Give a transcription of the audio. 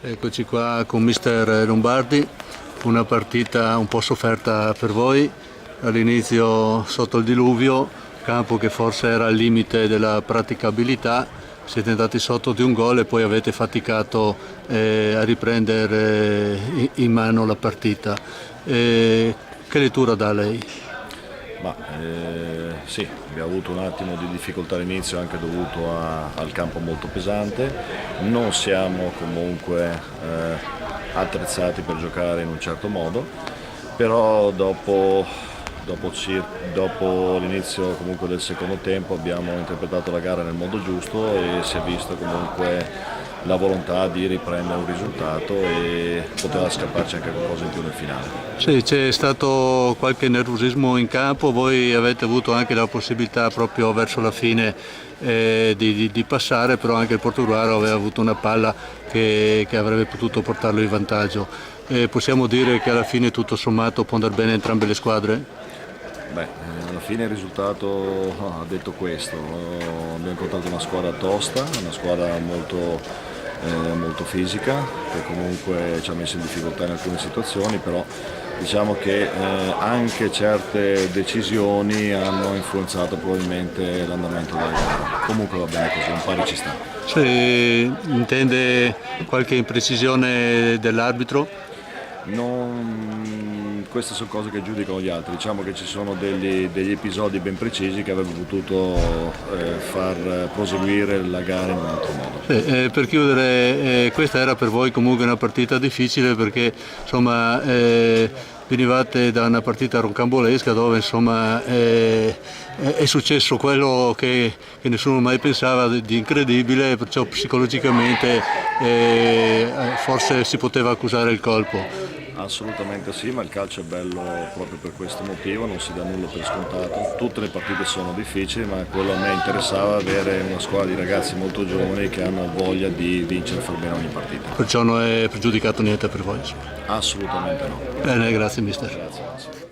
Eccoci qua con mister Lombardi, una partita un po' sofferta per voi, all'inizio sotto il diluvio, campo che forse era al limite della praticabilità, siete andati sotto di un gol e poi avete faticato a riprendere in mano la partita. Che lettura dà lei? Sì, abbiamo avuto un attimo di difficoltà all'inizio anche dovuto al campo molto pesante, non siamo comunque attrezzati per giocare in un certo modo, però dopo l'inizio comunque del secondo tempo abbiamo interpretato la gara nel modo giusto e si è visto comunque la volontà di riprendere un risultato e poteva scapparci anche qualcosa in più nel finale. Sì, c'è stato qualche nervosismo in campo, voi avete avuto anche la possibilità proprio verso la fine di passare, però anche il Portogruaro aveva avuto una palla che avrebbe potuto portarlo in vantaggio. Possiamo dire che alla fine tutto sommato può andare bene entrambe le squadre? Alla fine il risultato ha detto questo, abbiamo incontrato una squadra tosta, una squadra molto fisica, che comunque ci ha messo in difficoltà in alcune situazioni, però diciamo che anche certe decisioni hanno influenzato probabilmente l'andamento della gara. Comunque va bene così, un pari ci sta. Se intende qualche imprecisione dell'arbitro? Queste sono cose che giudicano gli altri, diciamo che ci sono degli episodi ben precisi che avrebbero potuto far proseguire la gara in un altro modo. Per chiudere, questa era per voi comunque una partita difficile perché insomma, venivate da una partita roncambolesca dove insomma, è successo quello che nessuno mai pensava di incredibile, perciò psicologicamente forse si poteva accusare il colpo. Assolutamente sì, ma il calcio è bello proprio per questo motivo, non si dà nulla per scontato, tutte le partite sono difficili, ma quello a me interessava avere una squadra di ragazzi molto giovani che hanno voglia di vincere e far bene ogni partita. Perciò non è pregiudicato niente per voi? Assolutamente no. Bene, grazie mister. Grazie.